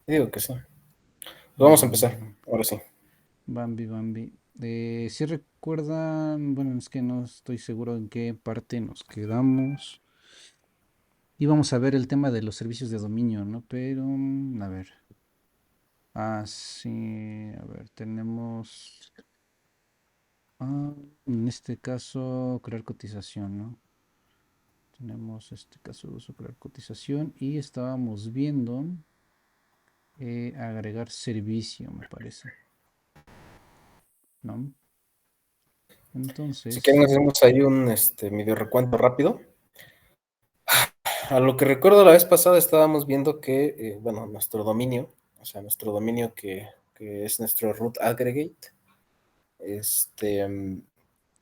Digo que sí. Pues vamos a empezar, Mm, ahora sí. Bambi, Bambi. Si recuerdan, bueno, es que no estoy seguro en qué parte nos quedamos. Íbamos a ver el tema de los servicios de dominio, ¿no? Pero, a ver. Sí, a ver, tenemos, en este caso, crear cotización, ¿no? Tenemos este caso de uso, crear cotización y estábamos viendo agregar servicio, me parece, ¿no? Si quieren Entonces, hacemos ahí un medio recuento rápido. A lo que recuerdo la vez pasada estábamos viendo que, bueno, nuestro dominio, o sea, nuestro dominio que es nuestro root aggregate, este, mm,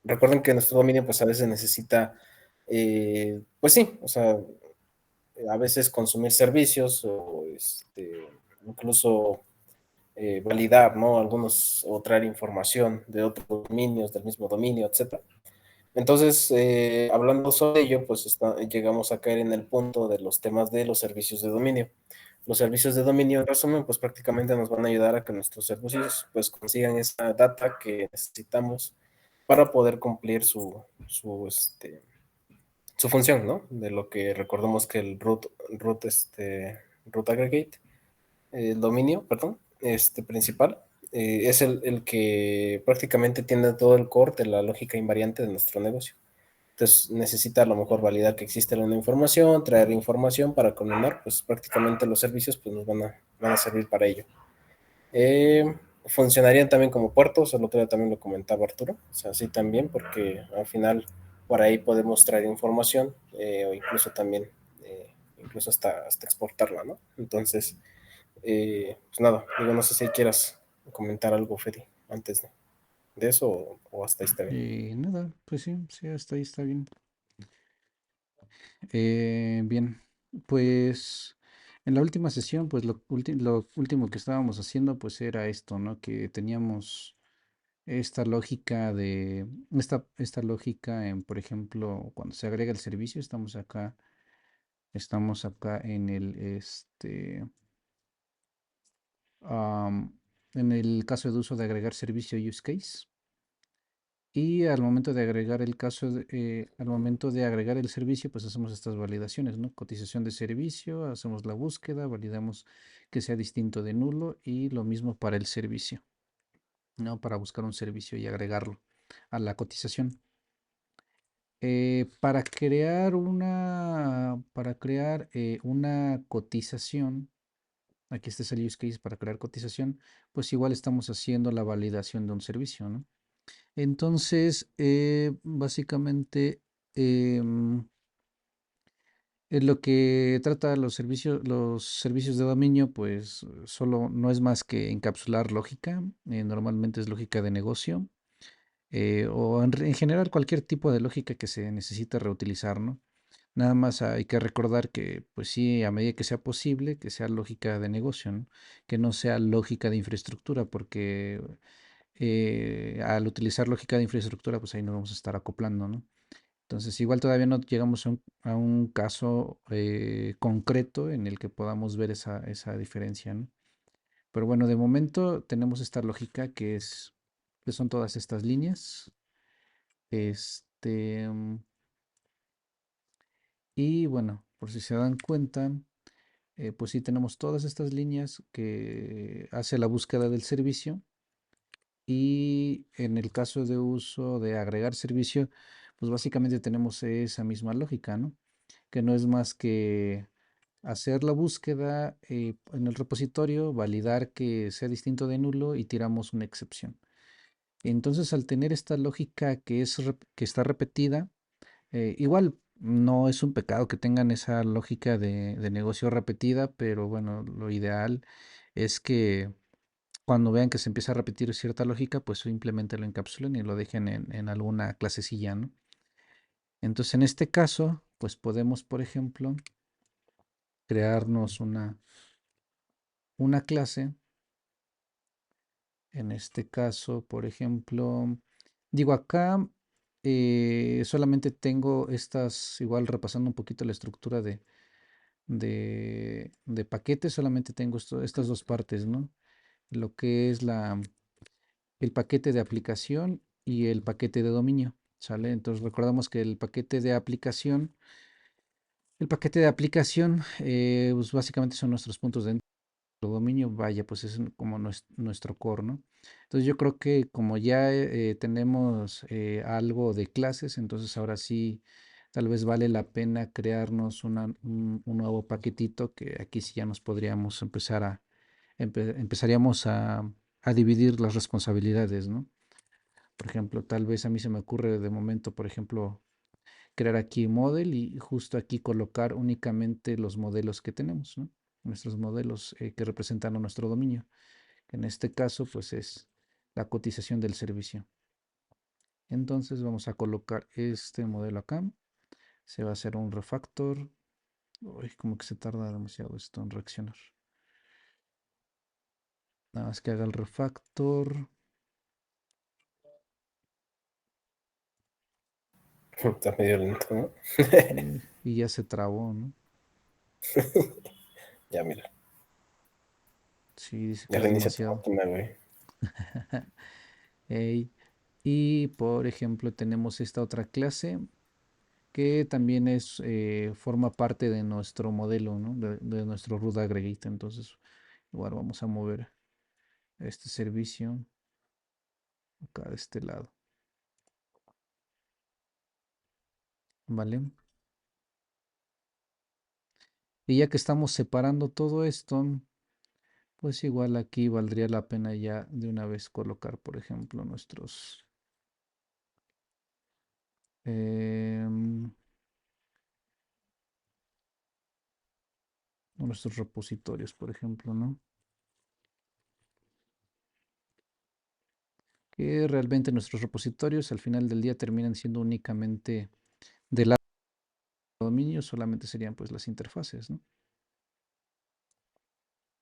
recuerden que nuestro dominio pues a veces necesita, pues sí, o sea, a veces consumir servicios o incluso validar, ¿no? Algunos o traer información de otros dominios, del mismo dominio, etcétera. Entonces, hablando sobre ello, pues llegamos a caer en el punto de los temas de los servicios de dominio. Los servicios de dominio, en resumen, pues prácticamente nos van a ayudar a que nuestros servicios pues consigan esa data que necesitamos para poder cumplir su función, ¿no? De lo que recordemos que el root aggregate, el dominio, perdón, principal, es el que prácticamente tiene todo el core de la lógica invariante de nuestro negocio. Entonces necesita a lo mejor validar que existe una información, traer información para combinar, pues prácticamente los servicios pues nos van a servir para ello. Eh, Funcionarían también como puertos, el otro día también lo comentaba Arturo, o sea, sí también, porque al final por ahí podemos traer información o incluso también, incluso hasta exportarla, ¿no? Entonces, pues nada, digo, no sé si quieras comentar algo, Fede, antes de eso o hasta ahí está bien. nada, pues sí, sí, hasta ahí está bien. Bien, pues en la última sesión, pues lo último que estábamos haciendo, pues era esto, ¿no? Que teníamos esta lógica esta lógica en, por ejemplo, cuando se agrega el servicio, estamos acá am, en el caso de uso de agregar servicio use case. Y al momento de agregar al momento de agregar el servicio, pues hacemos estas validaciones, ¿no? Cotización de servicio, hacemos la búsqueda, validamos que sea distinto de nulo y lo mismo para el servicio, ¿no? Para buscar un servicio y agregarlo a la cotización. Para crear una cotización, aquí este es el use case para crear cotización, pues igual estamos haciendo la validación de un servicio, ¿no? Entonces, básicamente, em, lo que trata los servicios de dominio, pues solo no es más que encapsular lógica, normalmente es lógica de negocio, o en general cualquier tipo de lógica que se necesite reutilizar, ¿no? Nada más hay que recordar que, pues sí, a medida que sea posible, que sea lógica de negocio, ¿no? Que no sea lógica de infraestructura, porque al utilizar lógica de infraestructura, pues ahí nos vamos a estar acoplando, ¿no? Entonces, igual todavía no llegamos a un caso concreto en el que podamos ver esa diferencia, ¿no? Pero bueno, de momento tenemos esta lógica que son todas estas líneas. Este, mm, y bueno, por si se dan cuenta, pues sí tenemos todas estas líneas que hace la búsqueda del servicio. Y en el caso de uso de agregar servicio, pues básicamente tenemos esa misma lógica, ¿no? Que no es más que hacer la búsqueda en el repositorio, validar que sea distinto de nulo y tiramos una excepción. Entonces, al tener esta lógica que está repetida, igual no es un pecado que tengan esa lógica de negocio repetida, pero bueno, lo ideal es que cuando vean que se empieza a repetir cierta lógica, pues simplemente lo encapsulen y lo dejen en alguna clasecilla, ¿no? Entonces, en este caso, pues podemos, por ejemplo, crearnos una clase. En este caso, por ejemplo, digo acá, solamente tengo estas, igual repasando un poquito la estructura de paquetes, solamente tengo estas dos partes, ¿no? Lo que es el paquete de aplicación y el paquete de dominio, ¿sale? Entonces recordamos que el paquete de aplicación, pues básicamente son nuestros puntos de dominio, vaya, pues es como nuestro core, ¿no? Entonces yo creo que como ya tenemos algo de clases, entonces ahora sí, tal vez vale la pena crearnos un nuevo paquetito que aquí sí ya nos podríamos empezaríamos a dividir las responsabilidades, ¿no? Por ejemplo, tal vez a mí se me ocurre de momento, por ejemplo, crear aquí model y justo aquí colocar únicamente los modelos que tenemos, ¿no? Nuestros modelos que representan a nuestro dominio, que en este caso pues es la cotización del servicio. Entonces vamos a colocar este modelo acá, se va a hacer un refactor. Uy, como que se tarda demasiado esto en reaccionar. Nada más que haga el refactor Está medio lento, ¿no? y ya se trabó, ¿no? Ya, mira. Sí, dice que Ya es reinicia tu demasiado. máquina, güey. Ey, y por ejemplo tenemos esta otra clase que también forma parte de nuestro modelo, ¿no? De nuestro root aggregate. Entonces, igual vamos a mover este servicio acá de este lado, ¿vale? Y ya que estamos separando todo esto, pues igual aquí valdría la pena ya de una vez colocar, por ejemplo, em, nuestros repositorios, por ejemplo, ¿no? Que realmente nuestros repositorios al final del día terminan siendo únicamente del lado de dominio, solamente serían pues las interfaces, ¿no?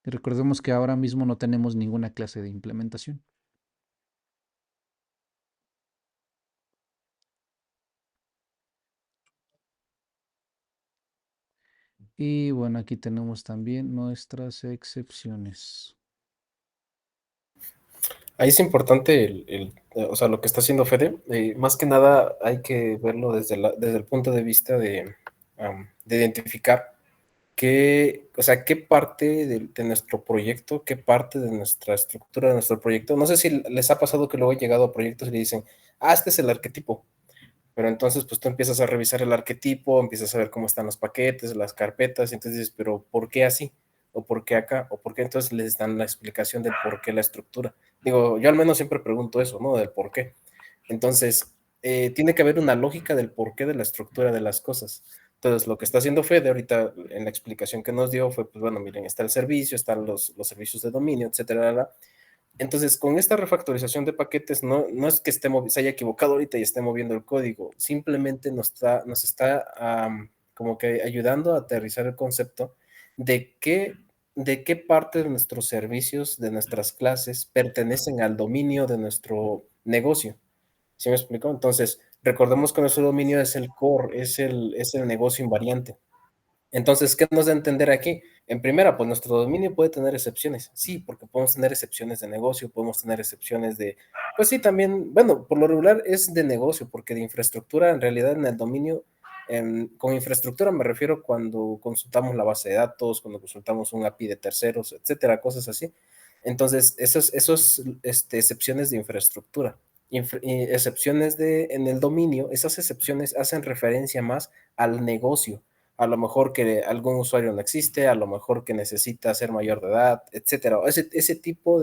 Y recordemos que ahora mismo no tenemos ninguna clase de implementación. Y bueno, aquí tenemos también nuestras excepciones. Ahí es importante o sea, lo que está haciendo Fede. Más que nada hay que verlo desde el punto de vista de identificar o sea, qué parte de nuestro proyecto, qué parte de nuestra estructura de nuestro proyecto. No sé si les ha pasado que luego he llegado a proyectos y le dicen, este es el arquetipo. Pero entonces, pues tú empiezas a revisar el arquetipo, empiezas a ver cómo están los paquetes, las carpetas, y entonces dices, pero ¿por qué así? ¿O por qué acá? ¿O por qué? Entonces les dan la explicación del por qué la estructura. Digo, yo al menos siempre pregunto eso, ¿no? Del por qué. Entonces, tiene que haber una lógica del porqué de la estructura de las cosas. Entonces, lo que está haciendo Fede ahorita en la explicación que nos dio fue, pues bueno, miren, está el servicio, están los servicios de dominio, etcétera. Entonces, con esta refactorización de paquetes, no es que se haya equivocado ahorita y esté moviendo el código, simplemente nos está como que ayudando a aterrizar el concepto de de qué parte de nuestros servicios, de nuestras clases, pertenecen al dominio de nuestro negocio. ¿Sí me explico? Entonces, recordemos que nuestro dominio es el core, es el negocio invariante. Entonces, ¿qué nos da a entender aquí? En primera, pues nuestro dominio puede tener excepciones, sí, porque podemos tener excepciones de negocio, podemos tener excepciones pues sí, también, bueno, por lo regular es de negocio, porque de infraestructura, en realidad en el dominio, con infraestructura me refiero cuando consultamos la base de datos, cuando consultamos un API de terceros, etcétera, cosas así. Entonces, excepciones de infraestructura, y excepciones en el dominio, esas excepciones hacen referencia más al negocio, a lo mejor que algún usuario no existe, a lo mejor que necesita ser mayor de edad, etcétera. Ese tipo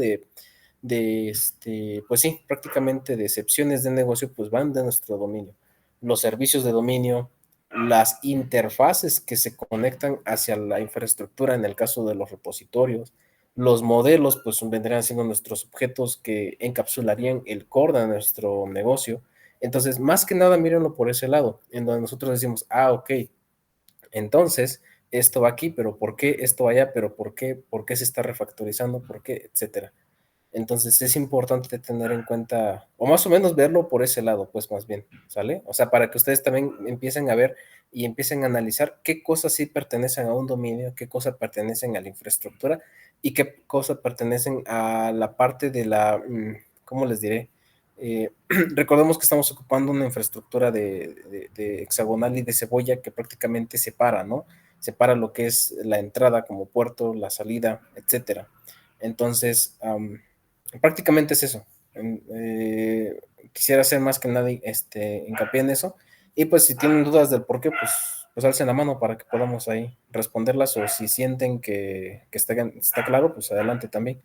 pues sí, prácticamente de excepciones de negocio, pues van de nuestro dominio. Los servicios de dominio, las interfaces que se conectan hacia la infraestructura en el caso de los repositorios, los modelos, pues vendrían siendo nuestros objetos que encapsularían el core de nuestro negocio. Entonces, más que nada, mírenlo por ese lado, en donde nosotros decimos, ok, entonces, esto va aquí, pero ¿por qué esto va allá? ¿Pero por qué? ¿Por qué se está refactorizando? ¿Por qué? Etcétera. Entonces es importante tener en cuenta, o más o menos verlo por ese lado, pues más bien, ¿sale? O sea, para que ustedes también empiecen a ver y empiecen a analizar qué cosas sí pertenecen a un dominio, qué cosas pertenecen a la infraestructura y qué cosas pertenecen a la parte de la, ¿cómo les diré? Recordemos que estamos ocupando una infraestructura de hexagonal y de cebolla que prácticamente separa, ¿no? Separa lo que es la entrada como puerto, la salida, etcétera. Entonces, prácticamente es eso. Quisiera hacer más que nada hincapié en eso. Y pues si tienen dudas del por qué, pues alcen la mano para que podamos ahí responderlas o si sienten que está claro, pues adelante también.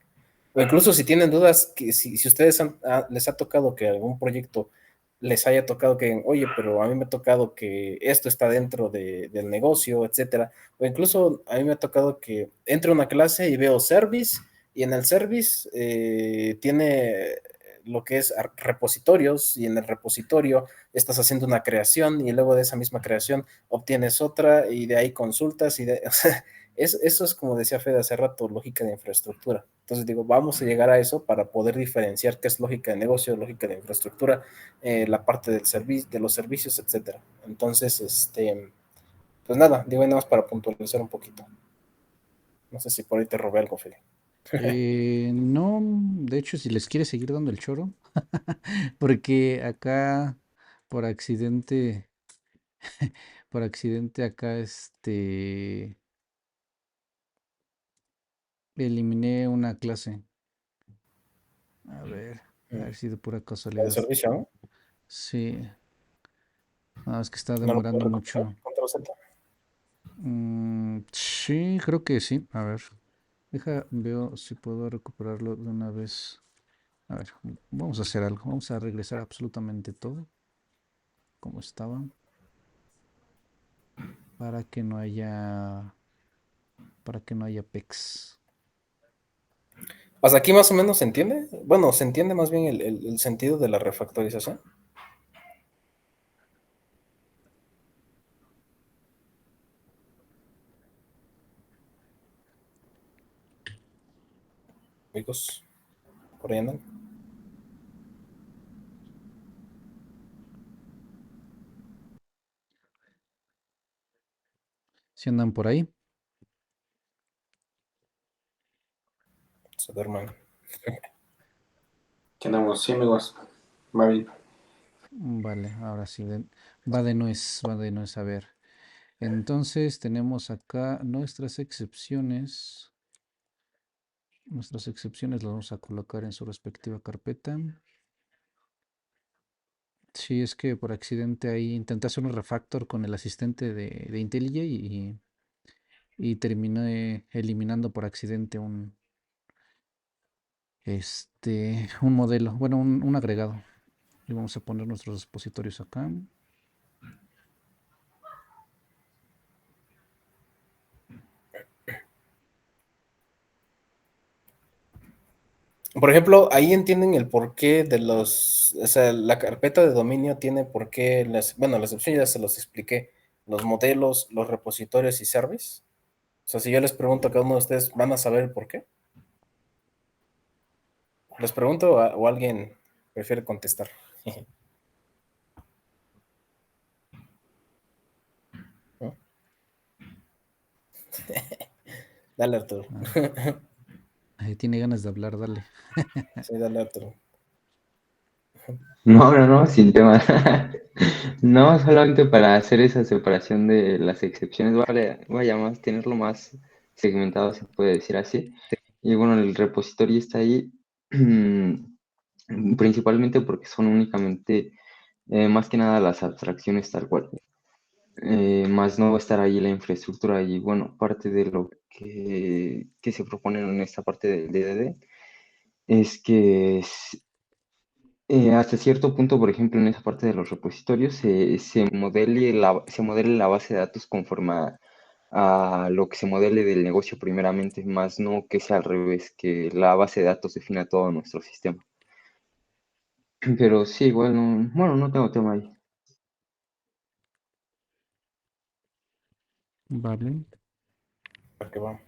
O incluso si tienen dudas, que si ustedes les ha tocado que algún proyecto les haya tocado que, oye, pero a mí me ha tocado que esto está dentro del negocio, etcétera. O incluso a mí me ha tocado que entre a una clase y veo service y en el service tiene lo que es repositorios y en el repositorio estás haciendo una creación y luego de esa misma creación obtienes otra y de ahí consultas y o sea, eso es como decía Fede hace rato, lógica de infraestructura. Entonces digo, vamos a llegar a eso para poder diferenciar qué es lógica de negocio, lógica de infraestructura, la parte del servicio, de los servicios, etcétera. Entonces, pues nada, digo nada más para puntualizar un poquito. No sé si por ahí te robé algo, Fede. No, de hecho, si les quiere seguir dando el choro, porque acá por accidente, por accidente acá eliminé una clase. A ver si de pura El casualidad. servicio, ¿no? Sí, nada es que está ¿No lo demorando puedo recuperar? mucho. Control Z. Sí, creo que sí. A ver, veo si puedo recuperarlo de una vez. A ver, vamos a hacer algo. Vamos a regresar absolutamente todo como estaba para que no haya, para que no haya pex. Hasta aquí más o menos se entiende. Bueno, se entiende más bien el sentido de la refactorización. Amigos, por ahí andan. Si andan por ahí, Se duerman. ¿Qué andamos? Sí, amigos. Va bien. vale, ahora sí, va de nuez, va de nuez. A ver, entonces tenemos acá nuestras excepciones. Nuestras excepciones las vamos a colocar en su respectiva carpeta. Sí, es que por accidente ahí intenté hacer un refactor con el asistente de IntelliJ y terminé eliminando por accidente un modelo, bueno, un agregado. Y vamos a poner nuestros repositorios acá. Por ejemplo, ahí entienden el porqué de o sea, la carpeta de dominio tiene por qué bueno, las opciones ya se los expliqué, los modelos, los repositorios y service. O sea, si yo les pregunto a cada uno de ustedes, ¿van a saber el por qué? Les pregunto o alguien prefiere contestar. ¿No? Dale, Arturo. Ah, tiene ganas de hablar, dale. Sí, dale, Arturo. No, sin tema. No, solamente para hacer esa separación de las excepciones, vaya más, tenerlo más segmentado, se puede decir así. Y bueno, el repositorio está ahí principalmente porque son únicamente, más que nada, las abstracciones tal cual. Más no va a estar ahí la infraestructura y bueno, parte de lo que se propone en esta parte del DDD es que hasta cierto punto, por ejemplo, en esa parte de los repositorios, se modele la base de datos conforme a lo que se modele del negocio primeramente, más no que sea al revés, que la base de datos defina todo nuestro sistema. Pero sí, igual no, bueno, no tengo tema ahí. Vale. ¿Para qué va?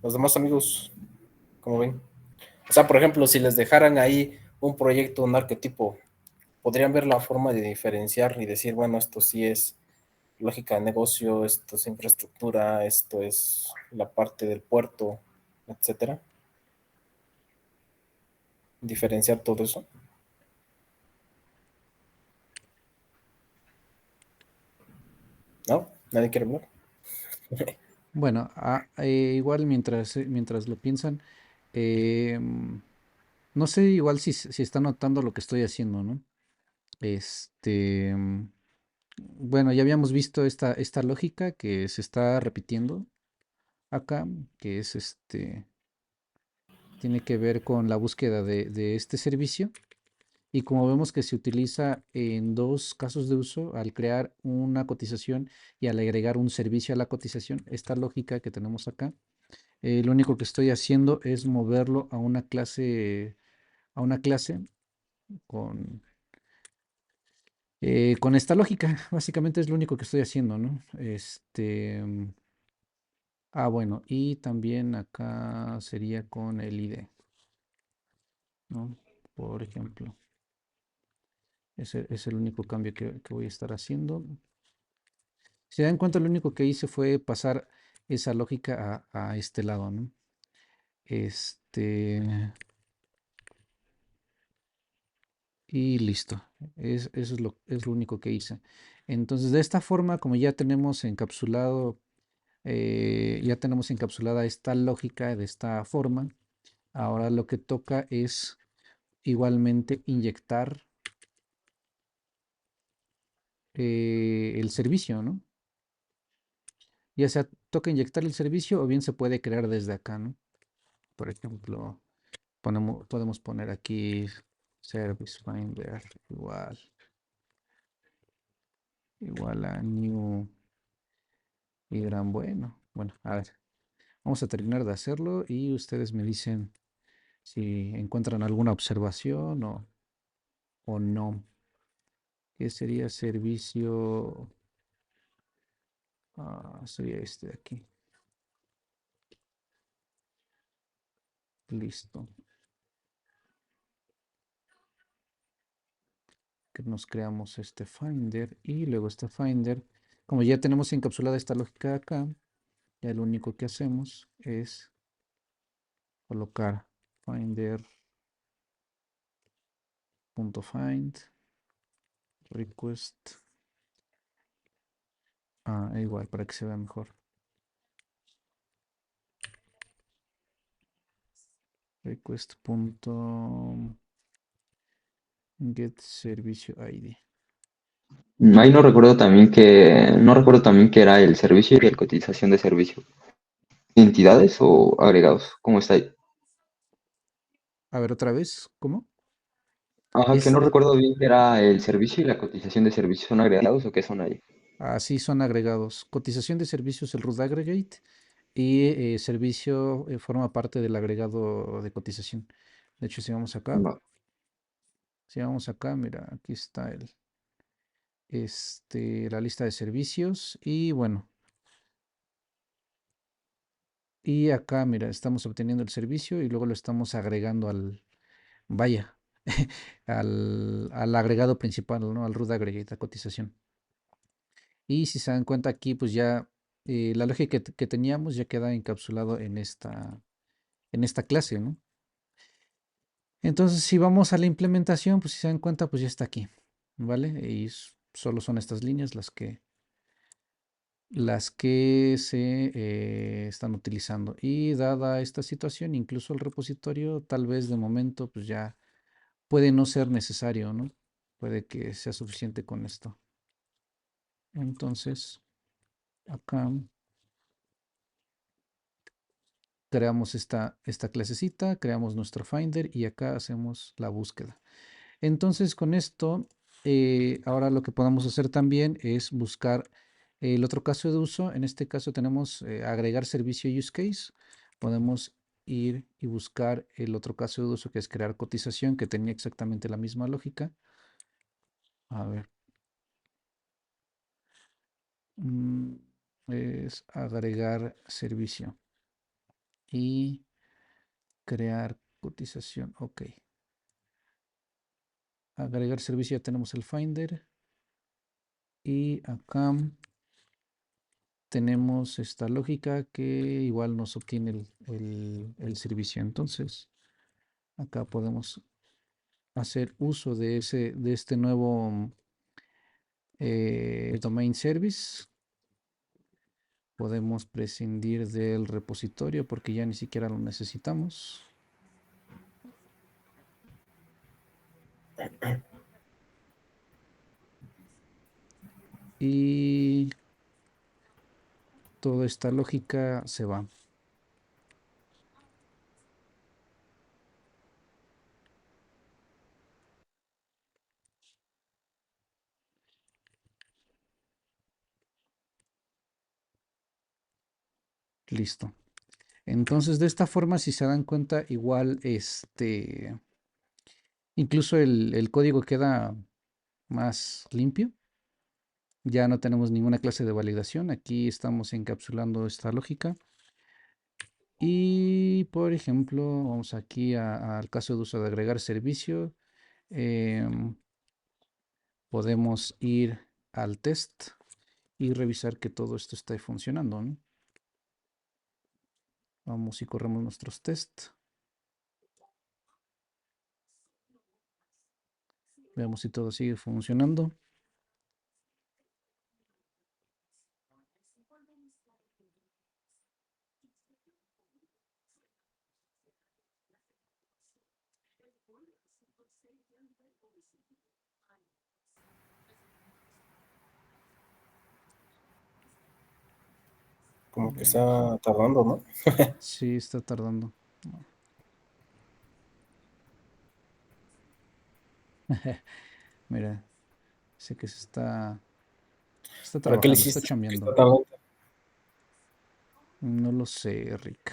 Los demás amigos, ¿cómo ven? O sea, por ejemplo, si les dejaran ahí un proyecto, un arquetipo, podrían ver la forma de diferenciar y decir, bueno, esto sí es lógica de negocio, esto es infraestructura, esto es la parte del puerto, etcétera. Diferenciar todo eso. ¿No? ¿Nadie quiere hablar? Bueno, igual mientras lo piensan, no sé igual si está notando lo que estoy haciendo, ¿no? Este, bueno, ya habíamos visto esta lógica que se está repitiendo acá, que es tiene que ver con la búsqueda de este servicio. Y como vemos que se utiliza en dos casos de uso, al crear una cotización y al agregar un servicio a la cotización, esta lógica que tenemos acá, lo único que estoy haciendo es moverlo a una clase con, con esta lógica. Básicamente es lo único que estoy haciendo, ¿no? Bueno, y también acá sería con el ID, ¿no? Por ejemplo, ese es el único cambio que voy a estar haciendo. Si se dan cuenta, lo único que hice fue pasar esa lógica a este lado, ¿no? Este, y listo. Eso es lo único que hice. Entonces, de esta forma, como ya tenemos encapsulada esta lógica de esta forma, ahora lo que toca es igualmente inyectar el servicio, ¿no? Ya sea toca inyectar el servicio o bien se puede crear desde acá, ¿no? Por ejemplo, podemos poner aquí Service Finder igual a new y gran bueno. Bueno, a ver, vamos a terminar de hacerlo y ustedes me dicen si encuentran alguna observación o no. ¿Qué sería servicio? Sería este de aquí. Listo. Que nos creamos este Finder y luego este Finder. Como ya tenemos encapsulada esta lógica acá, ya lo único que hacemos es colocar finder.find request. Igual para que se vea mejor. Request.get servicio ID. Ahí no recuerdo también que era el servicio y el cotización de servicio. ¿Entidades o agregados? ¿Cómo está ahí? A ver, otra vez, ¿cómo? Ajá, que Es, no recuerdo bien que era el servicio y la cotización de servicio. ¿Son agregados o qué son ahí? Así son agregados. Cotización de servicios, el root aggregate, y servicio forma parte del agregado de cotización. De hecho, Va. si vamos acá, mira, aquí está la lista de servicios y bueno, y acá, mira, estamos obteniendo el servicio y luego lo estamos agregando vaya, al agregado principal, ¿no? Al root aggregate, a cotización. Y si se dan cuenta aquí, pues ya la lógica que teníamos ya queda encapsulado en esta clase, ¿no? Entonces, si vamos a la implementación, pues si se dan cuenta, pues ya está aquí, ¿vale? Y solo son estas líneas las que se están utilizando. Y dada esta situación, incluso el repositorio, tal vez de momento, pues ya puede no ser necesario, ¿no? Puede que sea suficiente con esto. Entonces, acá creamos esta clasecita, creamos nuestro Finder y acá hacemos la búsqueda. Entonces, con esto, ahora lo que podemos hacer también es buscar el otro caso de uso. En este caso tenemos agregar servicio use case. Podemos ir y buscar el otro caso de uso que es crear cotización, que tenía exactamente la misma lógica. A ver. mm, es agregar servicio y crear cotización, ok. Agregar servicio, ya tenemos el Finder. Y acá tenemos esta lógica que igual nos obtiene el servicio. Entonces, acá podemos hacer uso de este nuevo domain service. Podemos prescindir del repositorio porque ya ni siquiera lo necesitamos. Y toda esta lógica se va. Listo. Entonces, de esta forma, si se dan cuenta, igual incluso el código queda más limpio. Ya no tenemos ninguna clase de validación. Aquí estamos encapsulando esta lógica. Y, por ejemplo, vamos aquí al caso de uso de agregar servicio. em, Podemos ir al test y revisar que todo esto esté funcionando, ¿no? Vamos y corremos nuestros tests. Veamos si todo sigue funcionando. Como que Veamos. está tardando, ¿no? Sí, está tardando. Mira, sé que está ¿Para qué le trabajando, está hiciste? ¿Por qué está chambeando. tan lento? No lo sé, Rick.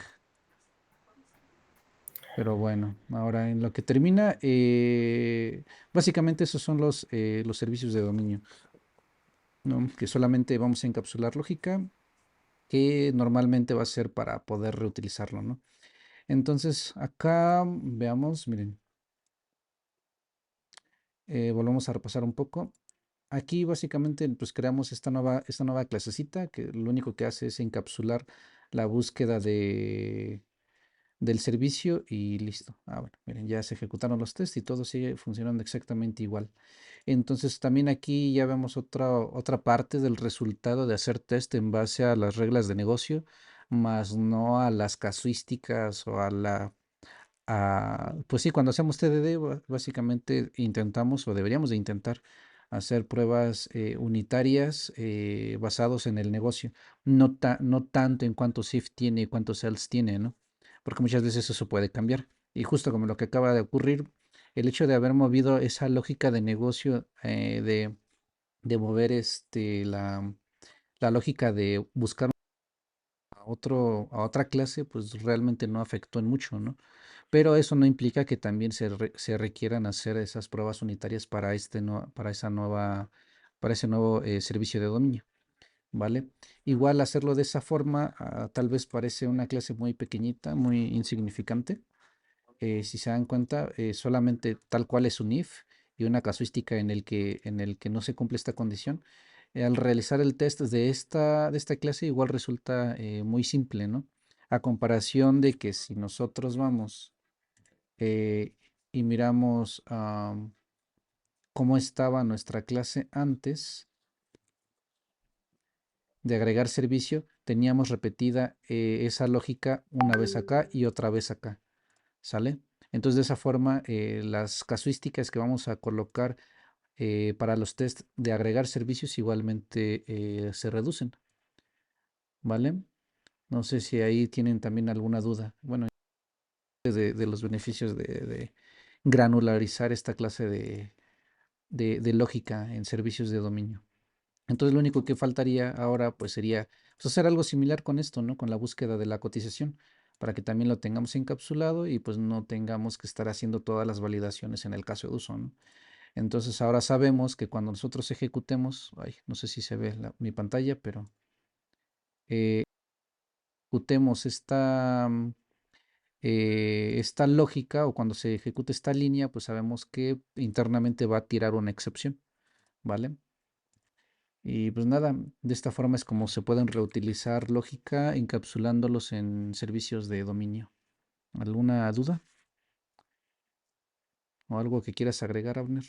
Pero bueno, ahora en lo que termina, básicamente esos son los servicios de dominio, ¿no? Que solamente vamos a encapsular lógica, que normalmente va a ser para poder reutilizarlo, ¿no? Entonces, acá veamos, miren, volvemos a repasar un poco. Aquí básicamente pues creamos esta nueva clasecita que lo único que hace es encapsular la búsqueda del servicio y listo. Ah, bueno, miren, ya se ejecutaron los tests y todo sigue funcionando exactamente igual. Entonces también aquí ya vemos otra parte del resultado de hacer test en base a las reglas de negocio, más no a las casuísticas o pues sí, cuando hacemos TDD, básicamente intentamos o deberíamos de intentar hacer pruebas unitarias basados en el negocio, no tanto en cuántos if tiene y cuántos else tiene, ¿no? Porque muchas veces eso puede cambiar. Y justo como lo que acaba de ocurrir, el hecho de haber movido esa lógica de negocio, de mover la lógica de buscar a otra clase, pues realmente no afectó en mucho, ¿no? Pero eso no implica que también se requieran hacer esas pruebas unitarias para para ese nuevo servicio de dominio, ¿vale? Igual hacerlo de esa forma, tal vez parece una clase muy pequeñita, muy insignificante. Si se dan cuenta, solamente tal cual es un if y una casuística en el que no se cumple esta condición. Al realizar el test de esta clase, igual resulta muy simple, ¿no? A comparación de que si nosotros vamos eh, y miramos cómo estaba nuestra clase antes de agregar servicio, teníamos repetida esa lógica una vez acá y otra vez acá, ¿sale? Entonces, de esa forma, las casuísticas que vamos a colocar para los test de agregar servicios igualmente se reducen, ¿vale? No sé si ahí tienen también alguna duda. Bueno, de los beneficios de granularizar esta clase de lógica en servicios de dominio. Entonces lo único que faltaría ahora pues sería pues, hacer algo similar con esto, ¿no? Con la búsqueda de la cotización, para que también lo tengamos encapsulado y pues no tengamos que estar haciendo todas las validaciones en el caso de uso, ¿no? Entonces ahora sabemos que cuando nosotros ejecutemos, ay, no sé si se ve mi pantalla, pero ejecutemos esta lógica o cuando se ejecute esta línea, pues sabemos que internamente va a tirar una excepción, ¿vale? Y pues nada, de esta forma es como se pueden reutilizar lógica encapsulándolos en servicios de dominio. ¿Alguna duda o algo que quieras agregar, Abner?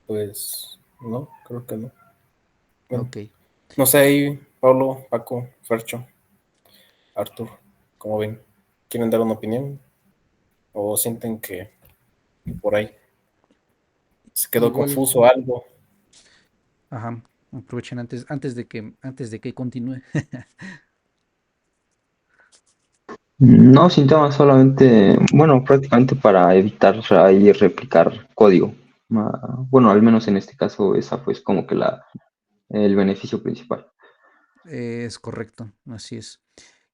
Pues no, creo que no. Bueno, Ok. no sé ahí, Pablo, Paco, Fercho, Artur, ¿cómo ven? ¿Quieren dar una opinión? ¿O sienten que por ahí se quedó Igual, confuso algo? ajá, aprovechen antes de que continúe. No, sin tema, solamente, bueno, prácticamente para evitar ahí replicar código. Bueno, al menos en este caso, esa fue como que el beneficio principal. Es correcto, así es.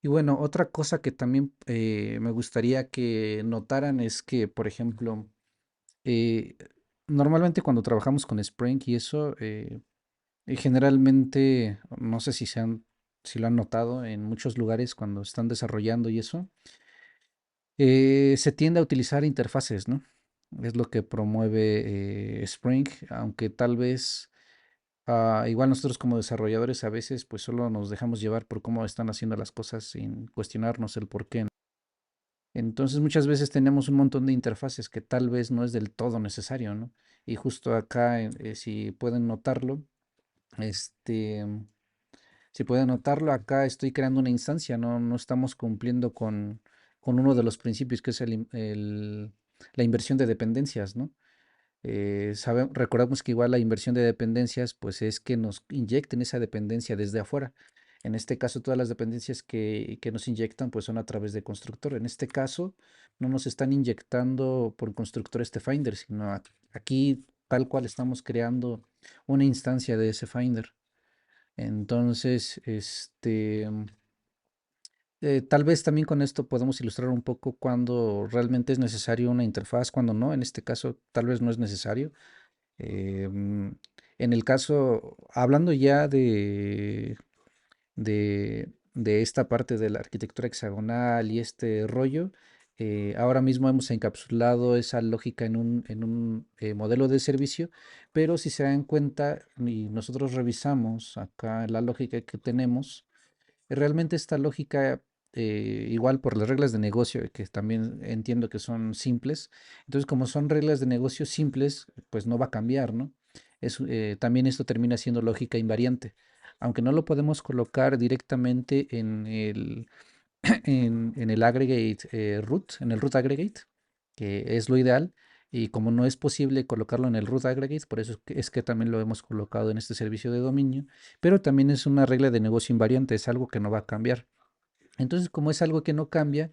Y bueno, otra cosa que también me gustaría que notaran es que, por ejemplo, eh, normalmente cuando trabajamos con Spring y eso, generalmente, no sé si lo han notado en muchos lugares cuando están desarrollando y eso, se tiende a utilizar interfaces, ¿no? Es lo que promueve Spring, aunque tal vez igual nosotros como desarrolladores a veces pues solo nos dejamos llevar por cómo están haciendo las cosas sin cuestionarnos el por qué, ¿no? Entonces muchas veces tenemos un montón de interfaces que tal vez no es del todo necesario, ¿no? Y justo acá, si pueden notarlo, este, si pueden notarlo, acá estoy creando una instancia, no estamos cumpliendo con uno de los principios que es la inversión de dependencias, ¿no? Recordamos que igual la inversión de dependencias, pues es que nos inyecten esa dependencia desde afuera. En este caso, todas las dependencias que nos inyectan, pues son a través de constructor. En este caso, no nos están inyectando por constructor este Finder, sino aquí tal cual estamos creando una instancia de ese Finder. Entonces, tal vez también con esto podemos ilustrar un poco cuando realmente es necesario una interfaz, cuando no. En este caso, tal vez no es necesario. Em, en el caso, hablando ya de esta parte de la arquitectura hexagonal y este rollo, ahora mismo hemos encapsulado esa lógica en un modelo de servicio, pero si se dan cuenta y nosotros revisamos acá la lógica que tenemos, realmente esta lógica, igual por las reglas de negocio, que también entiendo que son simples, entonces como son reglas de negocio simples, pues no va a cambiar, ¿no? También esto termina siendo lógica invariante, aunque no lo podemos colocar directamente en el aggregate root, en el root aggregate, que es lo ideal. Y como no es posible colocarlo en el root aggregate, por eso es que también lo hemos colocado en este servicio de dominio, pero también es una regla de negocio invariante, es algo que no va a cambiar. Entonces, como es algo que no cambia,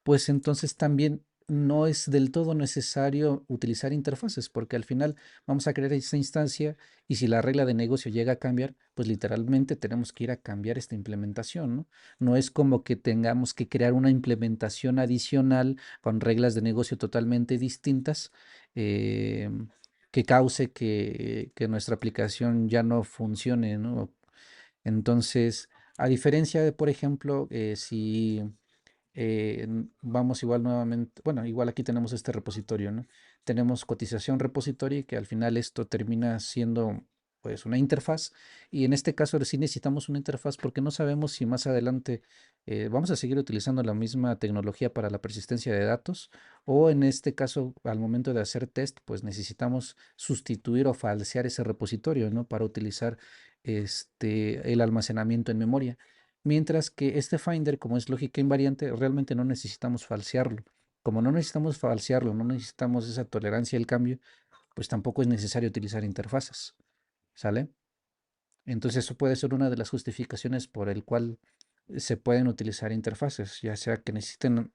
pues entonces también no es del todo necesario utilizar interfaces, porque al final vamos a crear esa instancia y si la regla de negocio llega a cambiar, pues literalmente tenemos que ir a cambiar esta implementación, ¿no? No es como que tengamos que crear una implementación adicional con reglas de negocio totalmente distintas, eh, que cause que nuestra aplicación ya no funcione, ¿no? Entonces, a diferencia de, por ejemplo, si vamos igual nuevamente, bueno, igual aquí tenemos este repositorio, ¿no? Tenemos cotización repository, que al final esto termina siendo pues una interfaz, y en este caso sí necesitamos una interfaz porque no sabemos si más adelante vamos a seguir utilizando la misma tecnología para la persistencia de datos, o en este caso al momento de hacer test pues necesitamos sustituir o falsear ese repositorio, ¿no? Para utilizar el almacenamiento en memoria. Mientras que este Finder, como es lógica invariante, realmente no necesitamos falsearlo. Como no necesitamos falsearlo, no necesitamos esa tolerancia al cambio, pues tampoco es necesario utilizar interfaces. ¿Sale? Entonces eso puede ser una de las justificaciones por el cual se pueden utilizar interfaces, ya sea que necesiten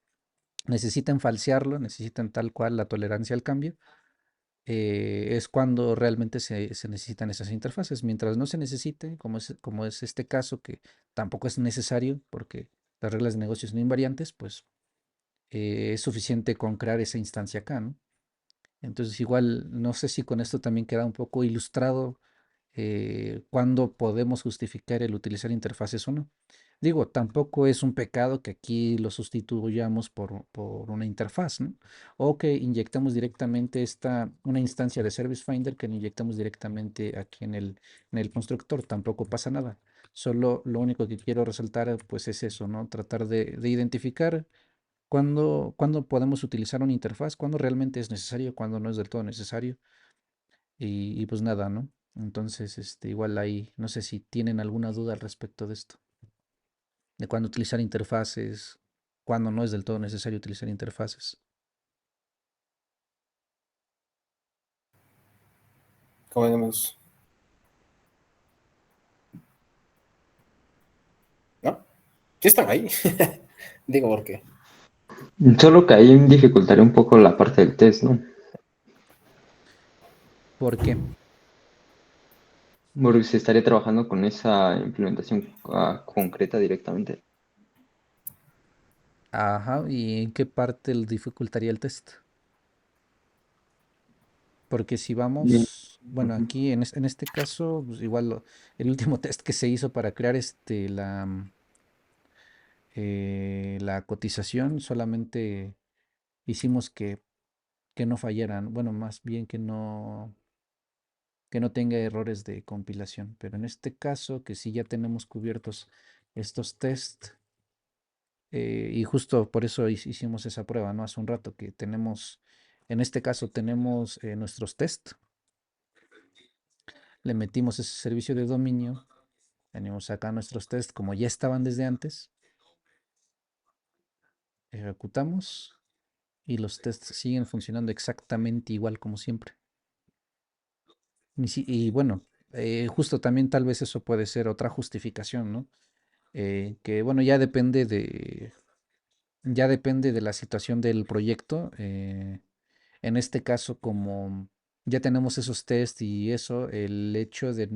falsearlo, necesiten tal cual la tolerancia al cambio, es cuando realmente se necesitan esas interfaces. Mientras no se necesite, como es este caso, que tampoco es necesario porque las reglas de negocio son invariantes, pues es suficiente con crear esa instancia acá, ¿no? Entonces igual, no sé si con esto también queda un poco ilustrado cuándo podemos justificar el utilizar interfaces o no. Digo, tampoco es un pecado que aquí lo sustituyamos por una interfaz, ¿no? O que inyectamos directamente una instancia de Service Finder que le inyectamos directamente aquí en el constructor, tampoco pasa nada. Solo lo único que quiero resaltar, pues es eso, ¿no? Tratar de identificar cuándo podemos utilizar una interfaz, cuándo realmente es necesario, cuándo no es del todo necesario. Y pues nada, ¿no? Entonces, igual ahí, no sé si tienen alguna duda al respecto de esto de cuándo utilizar interfaces, cuándo no es del todo necesario utilizar interfaces. Como vemos, ¿no? Sí están ahí. Digo, porque Solo que ahí dificultaría un poco la parte del test, ¿no? ¿Por qué? Porque se estaría trabajando con esa implementación concreta directamente. Ajá, ¿y en qué parte le dificultaría el test? Porque si Bien. vamos, bueno, Ujú. aquí en este caso, pues igual el último test que se hizo para crear la cotización, solamente hicimos que no fallaran, bueno, más bien que no tenga errores de compilación. Pero en este caso, que sí ya tenemos cubiertos estos tests, y justo por eso hicimos esa prueba, ¿no? Hace un rato que tenemos, en este caso tenemos nuestros tests, le metimos ese servicio de dominio, tenemos acá nuestros tests como ya estaban desde antes, ejecutamos y los tests siguen funcionando exactamente igual como siempre. Y bueno, justo también tal vez eso puede ser otra justificación, ¿no? Que bueno, ya depende de la situación del proyecto. En este caso, como ya tenemos esos tests y eso, el hecho de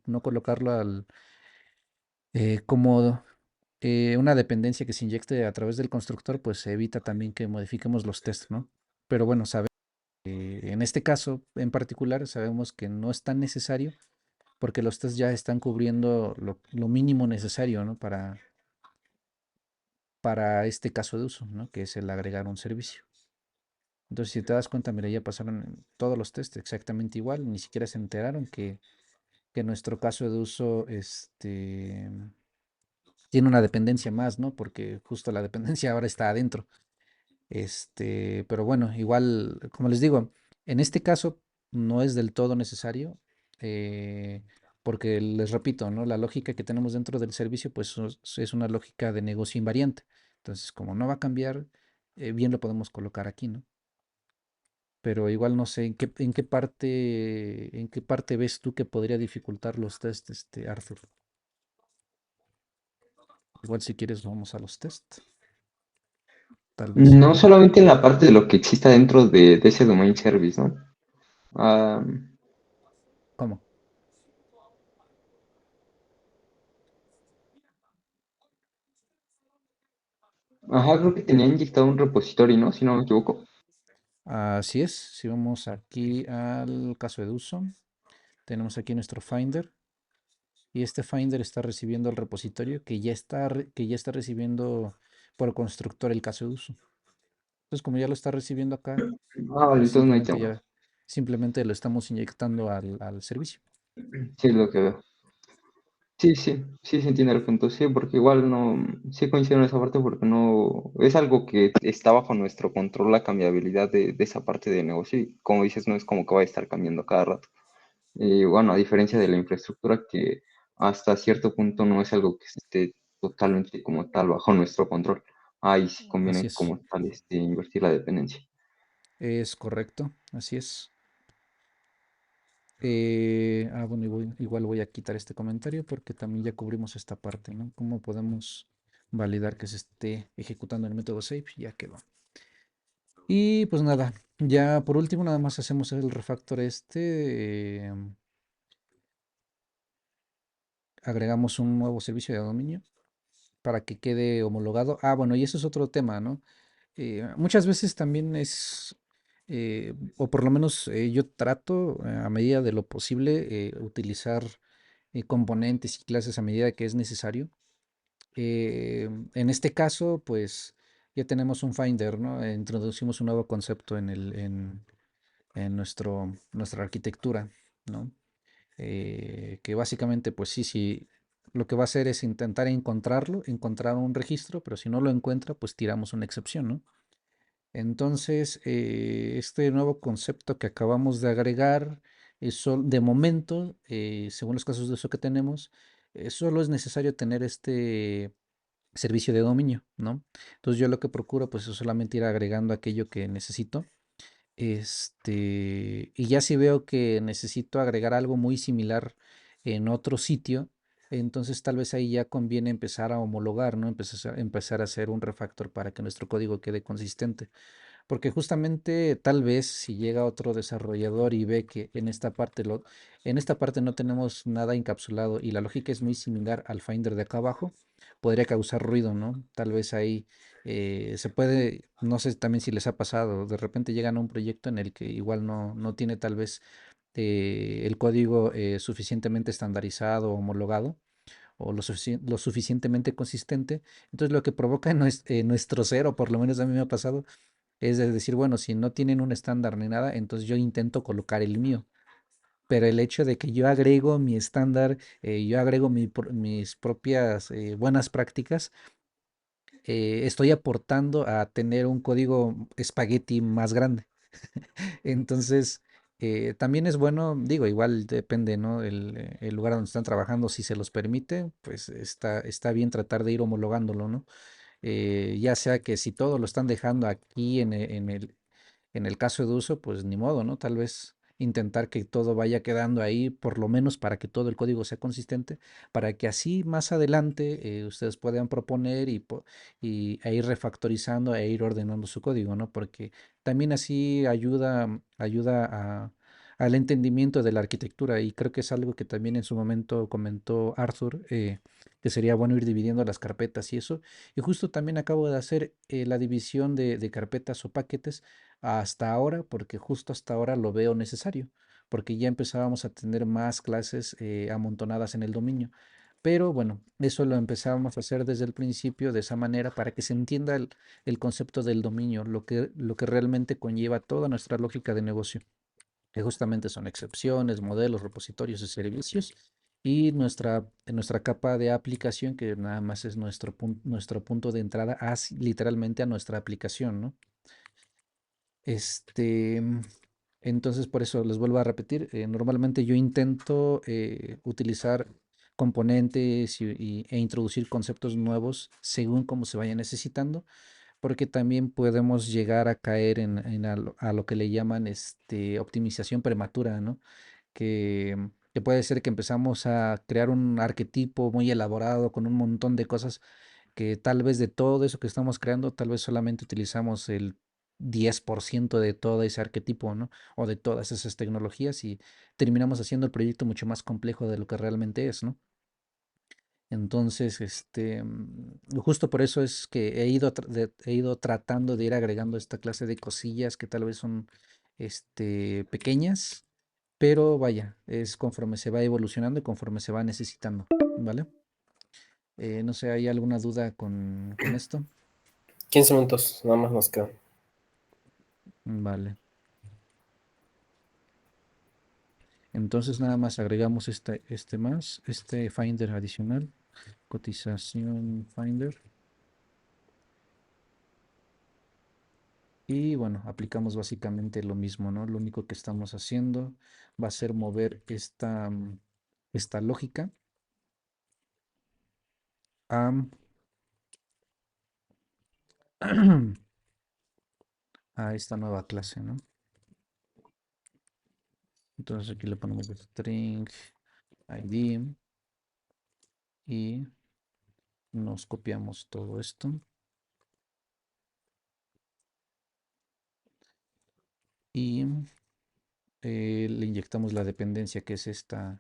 no colocarlo como una dependencia que se inyecte a través del constructor, pues evita también que modifiquemos los tests, ¿no? Pero bueno, en este caso en particular sabemos que no es tan necesario porque los tests ya están cubriendo lo mínimo necesario, ¿no? Para este caso de uso, ¿no? Que es el agregar un servicio. Entonces, si te das cuenta, mira, ya pasaron todos los tests exactamente igual, ni siquiera se enteraron que nuestro caso de uso tiene una dependencia más, ¿no? Porque justo la dependencia ahora está adentro. Pero bueno, igual, como les digo, en este caso no es del todo necesario, eh, porque les repito, ¿no? La lógica que tenemos dentro del servicio, pues es una lógica de negocio invariante. Entonces, como no va a cambiar, bien lo podemos colocar aquí, ¿no? Pero igual no sé en qué parte ves tú que podría dificultar los tests, Arthur. Igual si quieres vamos a los tests, tal vez. No solamente en la parte de lo que exista dentro de ese domain service, ¿no? Ah, ¿Cómo? ajá, creo que tenía inyectado un repositorio, ¿no? Si no me equivoco. Así es, si vamos aquí al caso de uso, tenemos aquí nuestro Finder y este Finder está recibiendo el repositorio que ya está recibiendo por constructor el caso de uso. Entonces, como ya lo está recibiendo acá, Ah, vale, pues entonces no hay tema. simplemente lo estamos inyectando al servicio. Sí, es lo que veo. Sí, sí, sí se entiende el punto, sí, porque igual no, sí coincido en esa parte porque no, es algo que está bajo nuestro control la cambiabilidad de esa parte de negocio y como dices, no es como que va a estar cambiando cada rato. Y bueno, a diferencia de la infraestructura que hasta cierto punto no es algo que esté totalmente como tal bajo nuestro control. Ahí sí Así conviene es, como tal invertir la dependencia. es correcto, así es. Bueno, igual voy a quitar este comentario porque también ya cubrimos esta parte, ¿no? ¿Cómo podemos validar que se esté ejecutando el método SAFE? Ya quedó. Y pues nada, ya por último nada más hacemos el refactor agregamos un nuevo servicio de dominio para que quede homologado. Bueno, y eso es otro tema, ¿no? Muchas veces también o por lo menos yo trato a medida de lo posible utilizar componentes y clases a medida que es necesario. En este caso, pues ya tenemos un Finder, ¿no? Introducimos un nuevo concepto en nuestra arquitectura, ¿no? Que básicamente, pues sí, sí, lo que va a hacer es intentar encontrarlo, encontrar un registro, pero si no lo encuentra, pues tiramos una excepción, ¿no? Entonces, este nuevo concepto que acabamos de agregar, de momento, según los casos de uso que tenemos, solo es necesario tener este servicio de dominio, ¿no? Entonces yo lo que procuro, pues es solamente ir agregando aquello que necesito. Y ya si veo que necesito agregar algo muy similar en otro sitio, entonces tal vez ahí ya conviene empezar a homologar, ¿no? Empezar a hacer un refactor para que nuestro código quede consistente. Porque justamente tal vez si llega otro desarrollador y ve que en esta parte no tenemos nada encapsulado y la lógica es muy similar al Finder de acá abajo, podría causar ruido, ¿no? Tal vez ahí se puede, no sé también si les ha pasado, de repente llegan a un proyecto en el que igual no tiene tal vez el código suficientemente estandarizado o homologado o lo suficientemente consistente. Entonces lo que provoca en nuestro ser, o por lo menos a mí me ha pasado, es de decir, bueno, si no tienen un estándar ni nada, entonces yo intento colocar el mío. Pero el hecho de que yo agrego mi estándar, yo agrego mis propias buenas prácticas, estoy aportando a tener un código espagueti más grande. Entonces, también es bueno, digo, igual depende, ¿no? El lugar donde están trabajando, si se los permite, pues está bien tratar de ir homologándolo, ¿no? Ya sea que si todo lo están dejando aquí en el caso de uso, pues ni modo, ¿no? Tal vez intentar que todo vaya quedando ahí, por lo menos para que todo el código sea consistente, para que así más adelante ustedes puedan proponer e ir refactorizando e ir ordenando su código, ¿no? Porque también así ayuda al entendimiento de la arquitectura y creo que es algo que también en su momento comentó Arthur, que sería bueno ir dividiendo las carpetas y eso. Y justo también acabo de hacer la división de carpetas o paquetes hasta ahora, porque justo hasta ahora lo veo necesario, porque ya empezábamos a tener más clases amontonadas en el dominio. Pero bueno, eso lo empezábamos a hacer desde el principio de esa manera para que se entienda el concepto del dominio, lo que realmente conlleva toda nuestra lógica de negocio, que justamente son excepciones, modelos, repositorios y servicios, y nuestra capa de aplicación, que nada más es nuestro punto de entrada literalmente a nuestra aplicación, ¿no? Este, mm, entonces, por eso les vuelvo a repetir, normalmente yo intento utilizar componentes e introducir conceptos nuevos según cómo se vaya necesitando, porque también podemos llegar a caer a lo que le llaman optimización prematura, ¿no? Que puede ser que empezamos a crear un arquetipo muy elaborado con un montón de cosas que tal vez de todo eso que estamos creando, tal vez solamente utilizamos el 10% de todo ese arquetipo, ¿no? O de todas esas tecnologías y terminamos haciendo el proyecto mucho más complejo de lo que realmente es, ¿no? Entonces, justo por eso es que he ido tratando de ir agregando esta clase de cosillas que tal vez son, pequeñas, pero vaya, es conforme se va evolucionando y conforme se va necesitando, ¿vale? No sé, ¿hay alguna duda con esto? 15 minutos, nada más nos quedan. Vale. Entonces nada más agregamos este Finder adicional, cotización Finder. Y bueno, aplicamos básicamente lo mismo, ¿no? Lo único que estamos haciendo va a ser mover esta lógica a, a esta nueva clase, ¿no? Entonces aquí le ponemos string ID y nos copiamos todo esto y le inyectamos la dependencia que es este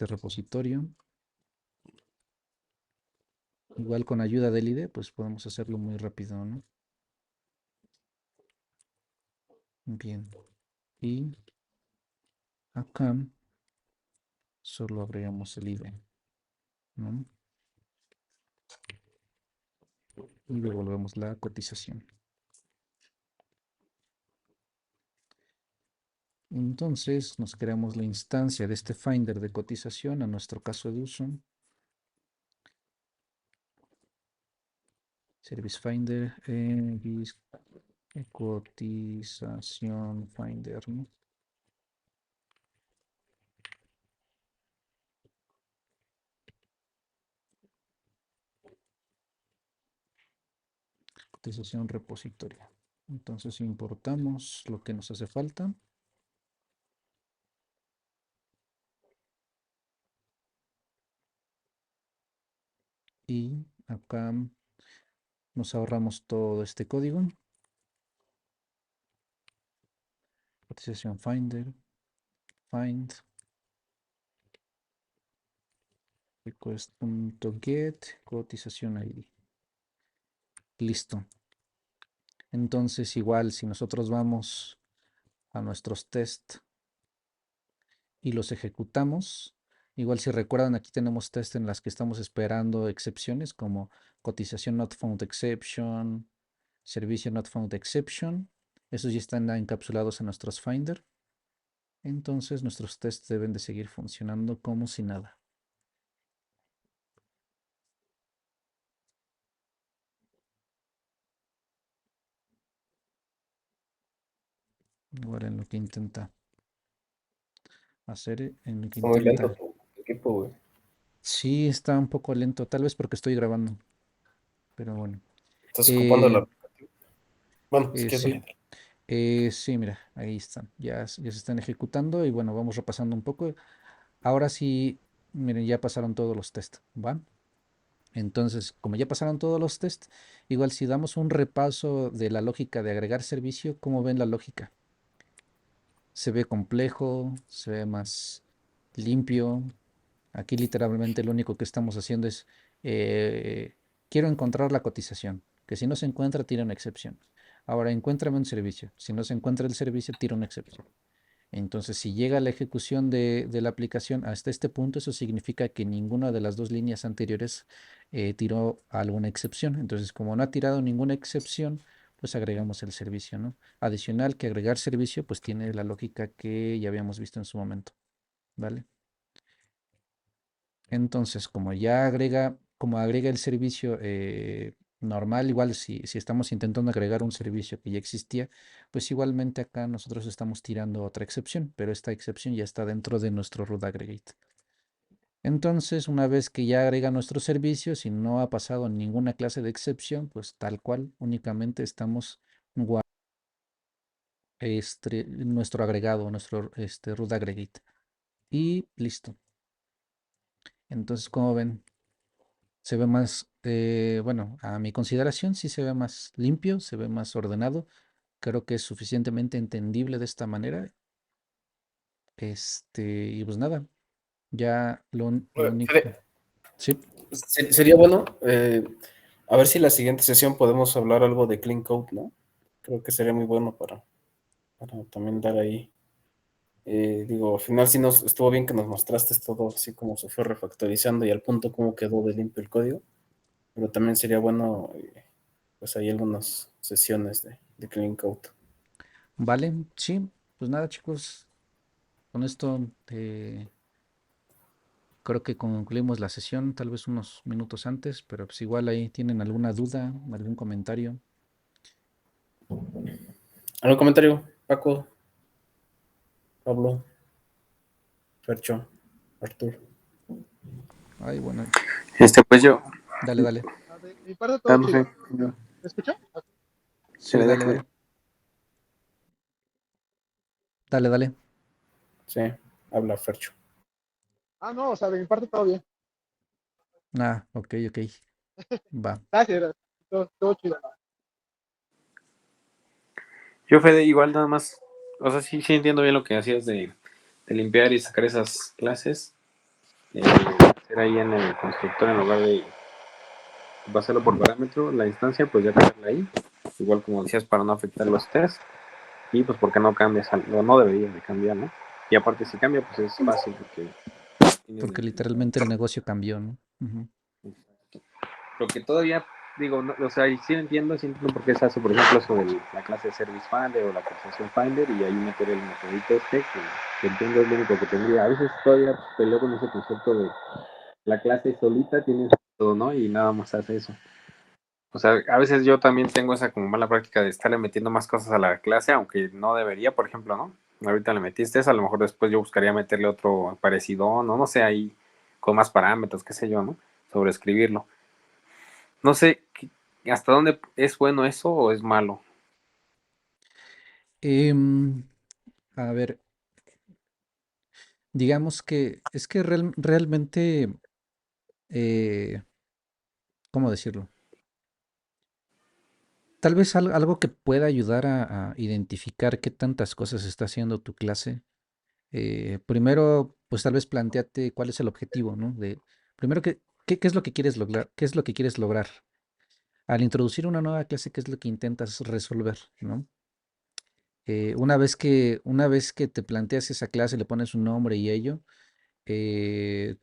repositorio. Igual con ayuda del IDE, pues podemos hacerlo muy rápido, ¿no? Bien. Y acá solo agregamos el IDE, ¿no? y devolvemos la cotización. Entonces nos creamos la instancia de este Finder de cotización a nuestro caso de uso. Service Finder, cotización Finder, ¿no? Cotización repositorio. Entonces importamos lo que nos hace falta. Y acá nos ahorramos todo este código. Cotización Finder, find, request.get, cotización ID. Listo. Entonces igual si nosotros vamos a nuestros test y los ejecutamos, igual si recuerdan aquí tenemos test en las que estamos esperando excepciones como cotización not found exception, servicio not found exception. Esos ya están encapsulados en nuestros Finder. Entonces nuestros tests deben de seguir funcionando como si nada. Igual en lo que intenta hacer, en lo que Está muy lento intenta. tu equipo, güey. Sí, está un poco lento, tal vez porque estoy grabando, pero bueno. Estás ocupando la... Bueno, si quieres, Sí, dale. sí, mira, ahí están, ya se están ejecutando y bueno, vamos repasando un poco. Ahora sí, miren, ya pasaron todos los tests, ¿va? Entonces, como ya pasaron todos los tests, igual si damos un repaso de la lógica de agregar servicio, ¿cómo ven la lógica? Se ve complejo, se ve más limpio. Aquí literalmente lo único que estamos haciendo es, quiero encontrar la cotización, que si no se encuentra, tira una excepción. Ahora, encuéntrame un servicio. Si no se encuentra el servicio, tira una excepción. Entonces, si llega la ejecución de la aplicación hasta este punto, eso significa que ninguna de las dos líneas anteriores tiró alguna excepción. Entonces, como no ha tirado ninguna excepción, pues agregamos el servicio, ¿no? Adicional que agregar servicio, pues tiene la lógica que ya habíamos visto en su momento, ¿vale? Entonces, como agrega el servicio normal, igual si estamos intentando agregar un servicio que ya existía, pues igualmente acá nosotros estamos tirando otra excepción, pero esta excepción ya está dentro de nuestro root aggregate. Entonces, una vez que ya agrega nuestro servicio, si no ha pasado ninguna clase de excepción, pues tal cual, únicamente estamos guardando nuestro agregado, nuestro root aggregate. Y listo. Entonces, como ven, se ve más, bueno, a mi consideración sí se ve más limpio, se ve más ordenado. Creo que es suficientemente entendible de esta manera. Y pues nada, ya lo único. Sí, Sería bueno, a ver si la siguiente sesión podemos hablar algo de Clean Code, ¿no? Creo que sería muy bueno para también dar ahí. Digo, al final sí nos estuvo bien que nos mostraste todo así como se fue refactorizando y al punto cómo quedó de limpio el código, pero también sería bueno, pues hay algunas sesiones de Clean Code. vale, sí, pues nada, chicos, con esto creo que concluimos la sesión, tal vez unos minutos antes, pero pues igual ahí tienen alguna duda, algún comentario. ¿Algún comentario? Paco, Pablo, Fercho, Artur. Ay, bueno, Pues yo, dale, dale. De mi parte todo no sé, chido. ¿Me escucha? Sí, dale, dale, dale. dale. Dale, dale. Sí, habla Fercho. Ah, no, o sea, de mi parte todo bien. Ah, ok, ok. Va. Gracias, todo chido. Yo, Fede, igual nada más, o sea, sí entiendo bien lo que hacías de limpiar y sacar esas clases, hacer ahí en el constructor en lugar de pasarlo por parámetro, la instancia, pues ya tenerla ahí, igual como decías, para no afectar los tests, y pues porque no cambias, o no debería de cambiar, ¿no? Y aparte si cambia, pues es fácil porque tienes Porque el- literalmente el negocio cambió, ¿no? Ujú. Lo que todavía digo, o sea, y sí entiendo por qué se hace, por ejemplo, eso de la clase de Service Finder o la conversación Finder y ahí meter el metodito que entiendo es lo único que tendría. A veces todavía peleo con ese concepto de la clase solita tiene todo, ¿no? Y nada más hace eso. O sea, a veces yo también tengo esa como mala práctica de estarle metiendo más cosas a la clase, aunque no debería, por ejemplo, ¿no? Ahorita le metiste eso, a lo mejor después yo buscaría meterle otro parecido, no sé, ahí con más parámetros, qué sé yo, ¿no? Sobre escribirlo. No sé hasta dónde es bueno eso o es malo. Em, a ver, digamos que es que realmente, eh, ¿cómo decirlo? Tal vez algo que pueda ayudar a identificar qué tantas cosas está haciendo tu clase. Primero, pues tal vez planteate cuál es el objetivo, ¿no? Primero, ¿qué es lo que quieres lograr? ¿Qué es lo que quieres lograr? Al introducir una nueva clase, ¿qué es lo que intentas resolver, ¿no? Una vez que te planteas esa clase, le pones un nombre y ello,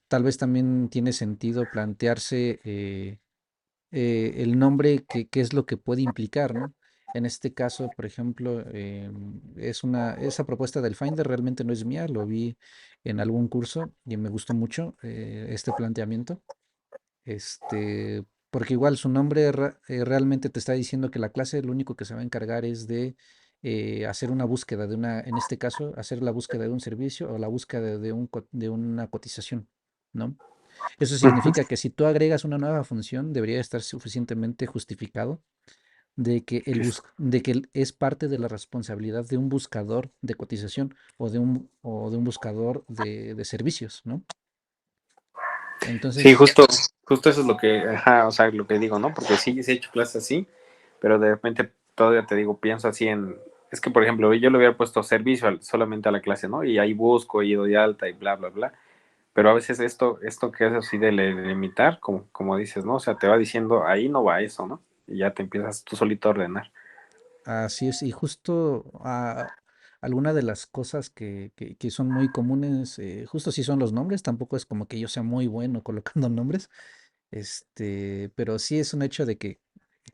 tal vez también tiene sentido plantearse el nombre, qué es lo que puede implicar, ¿no? En este caso, por ejemplo, esa propuesta del Finder realmente no es mía, lo vi en algún curso y me gustó mucho este planteamiento. Porque igual su nombre realmente te está diciendo que la clase lo único que se va a encargar es de hacer una búsqueda en este caso, hacer la búsqueda de un servicio o la búsqueda de una cotización, ¿no? Eso Ujú. significa que si tú agregas una nueva función, debería estar suficientemente justificado de que es parte de la responsabilidad de un buscador de cotización o de un buscador de servicios, ¿no? Sí, Entonces, justo eso es lo que, ajá, o sea, lo que digo, ¿no? Porque sí he hecho clases así, pero de repente todavía te digo, pienso así es que por ejemplo, yo le hubiera puesto servicio solamente a la clase, ¿no? Y ahí busco, y doy alta y bla, bla, bla. Pero a veces esto que es así de limitar, como dices, ¿no? O sea, te va diciendo, ahí no va eso, ¿no? Y ya te empiezas tú solito a ordenar. así es, y justo alguna de las cosas que son muy comunes, justo sí son los nombres, tampoco es como que yo sea muy bueno colocando nombres, pero sí es un hecho de que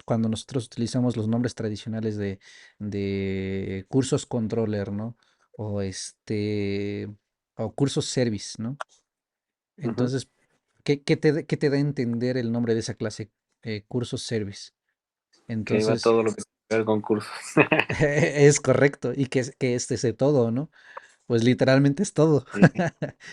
cuando nosotros utilizamos los nombres tradicionales de cursos controller, ¿no? O o cursos service, ¿no? Ujú. Entonces, ¿qué te da a entender el nombre de esa clase? Cursos service. Que ahí va Entonces, todo lo que tiene que ver con cursos. es correcto, y que este es de todo, ¿no? Pues literalmente es todo. Sí,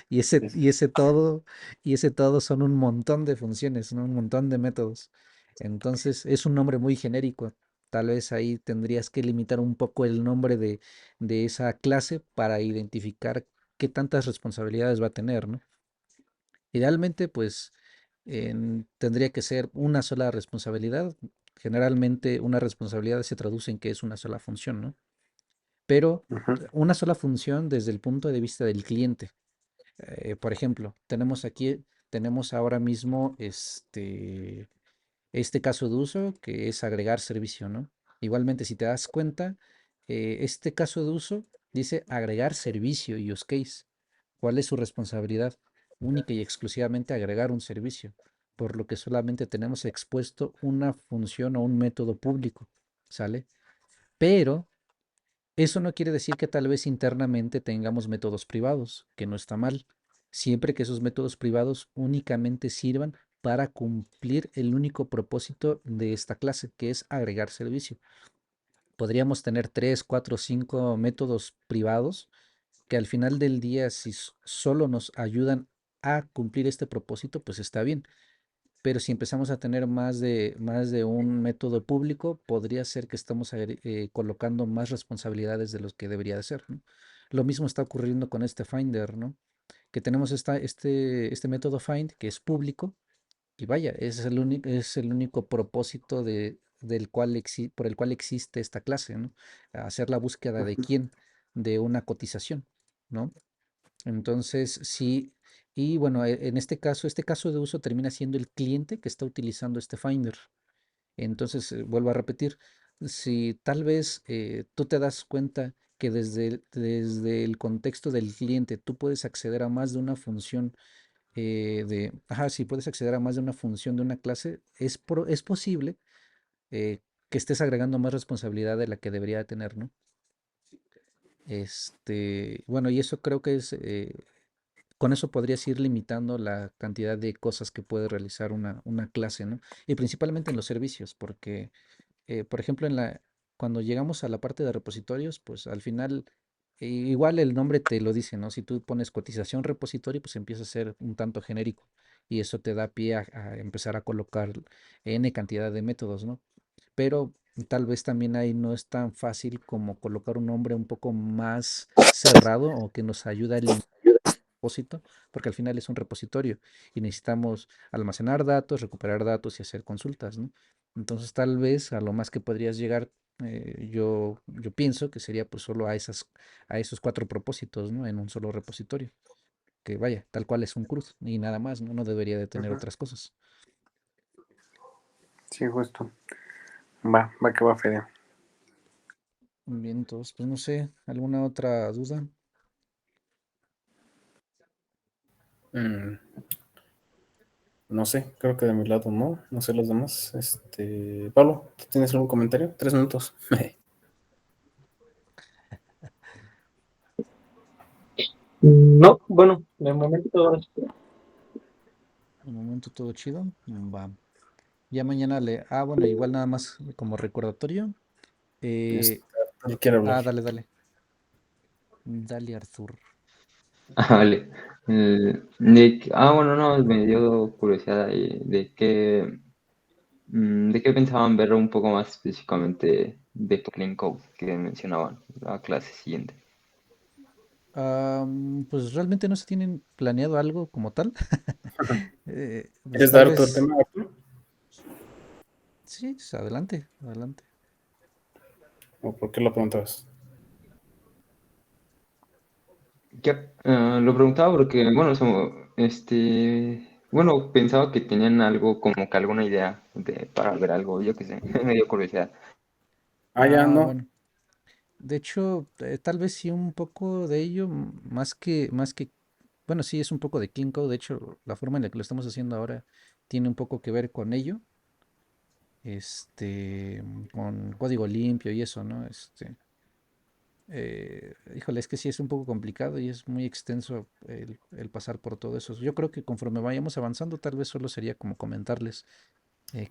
Y ese, es- y ese todo, y ese todo son un montón de funciones, ¿no? Un montón de métodos. Entonces, es un nombre muy genérico. Tal vez ahí tendrías que limitar un poco el nombre de esa clase para identificar qué tantas responsabilidades va a tener, ¿no? Idealmente, pues tendría que ser una sola responsabilidad. Generalmente, una responsabilidad se traduce en que es una sola función, ¿no? Pero ujú. una sola función desde el punto de vista del cliente. Por ejemplo, tenemos ahora mismo este caso de uso que es agregar servicio, ¿no? Igualmente, si te das cuenta, este caso de uso dice agregar servicio use case. ¿Cuál es su responsabilidad? Única y exclusivamente agregar un servicio, por lo que solamente tenemos expuesto una función o un método público, ¿sale? Pero eso no quiere decir que tal vez internamente tengamos métodos privados, que no está mal, siempre que esos métodos privados únicamente sirvan para cumplir el único propósito de esta clase, que es agregar servicio. Podríamos tener 3, 4, 5 métodos privados que al final del día, si solo nos ayudan a cumplir este propósito, pues está bien. Pero si empezamos a tener más de un método público, podría ser que estamos colocando más responsabilidades de los que debería de ser, ¿no? Lo mismo está ocurriendo con este Finder, ¿no? Que tenemos este método Find que es público y vaya, es el único propósito por el cual existe esta clase, ¿no? Hacer la búsqueda de quién, de una cotización, ¿no? Entonces, sí, y bueno, en este caso de uso termina siendo el cliente que está utilizando este Finder. Entonces, vuelvo a repetir, si tal vez tú te das cuenta que desde el contexto del cliente tú puedes acceder a más de una función si puedes acceder a más de una función de una clase, es posible que estés agregando más responsabilidad de la que debería tener, ¿no? Bueno, y eso creo que con eso podrías ir limitando la cantidad de cosas que puede realizar una clase, ¿no? Y principalmente en los servicios, porque, por ejemplo, cuando llegamos a la parte de repositorios, pues al final, igual el nombre te lo dice, ¿no? Si tú pones cotización repositorio, pues empieza a ser un tanto genérico y eso te da pie a empezar a colocar N cantidad de métodos, ¿no? Pero tal vez también ahí no es tan fácil como colocar un nombre un poco más cerrado o que nos ayude a limitar propósito, porque al final es un repositorio y necesitamos almacenar datos, recuperar datos y hacer consultas, ¿no? Entonces tal vez a lo más que podrías llegar, yo pienso que sería pues solo a esos cuatro propósitos, ¿no? En un solo repositorio, que vaya, tal cual es un cruz y nada más, ¿no? No debería de tener Ujú. otras cosas. Sí, justo. Va que va, Fede. Bien, entonces, pues no sé, ¿alguna otra duda? Mm, no sé, creo que de mi lado no. No sé los demás. Pablo, ¿tú tienes algún comentario? 3 minutos. No, bueno, de momento todo esto. De momento todo chido. Va. Ya mañana bueno, igual nada más como recordatorio. Este, Eh, Arturo quiere hablar. dale, dale. Dale, Arthur. Vale. Bueno, no, me dio curiosidad ahí de qué pensaban ver un poco más específicamente de Clean Code que mencionaban la clase siguiente. Pues realmente no se tienen planeado algo como tal. Pues ¿Quieres tal dar tu vez, tema, Arturo? sí, pues, adelante, adelante. ¿O por qué lo preguntabas? Lo preguntaba porque, bueno, bueno, pensaba que tenían algo, como que alguna idea para ver algo, yo qué sé, me dio curiosidad. Ya no. Bueno. De hecho, tal vez sí un poco de ello, bueno, sí es un poco de Clean Code. De hecho, la forma en la que lo estamos haciendo ahora tiene un poco que ver con ello, con código limpio y eso, ¿no? Híjole, es que sí es un poco complicado y es muy extenso el pasar por todo eso. Yo creo que conforme vayamos avanzando, tal vez solo sería como comentarles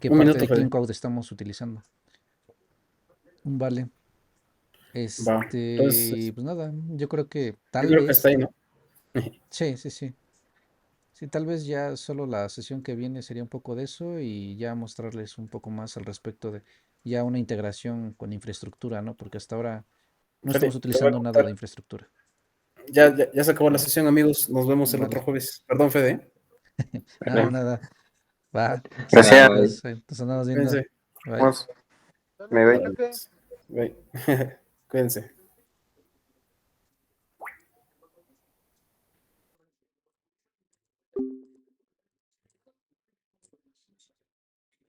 qué Un parte minuto, de Clean Fede. Code estamos utilizando. Vale. Va. Entonces, Pues nada, yo creo que yo tal creo que está vez, ahí, ¿no? sí, sí, sí. Sí, tal vez ya solo la sesión que viene sería un poco de eso y ya mostrarles un poco más al respecto de ya una integración con infraestructura, ¿no? Porque hasta ahora no estamos Fede, te voy a utilizando nada de contar. infraestructura. Ya se acabó la sesión, amigos. Nos vemos el otro Vale. jueves. Perdón, Fede. Nada, Dale. nada. Va. Sale Gracias. Bye. pues, nos andamos viendo. Cuídense. Bye. Vamos. Dale, Me doy. cuídate. Bye. Cuídense.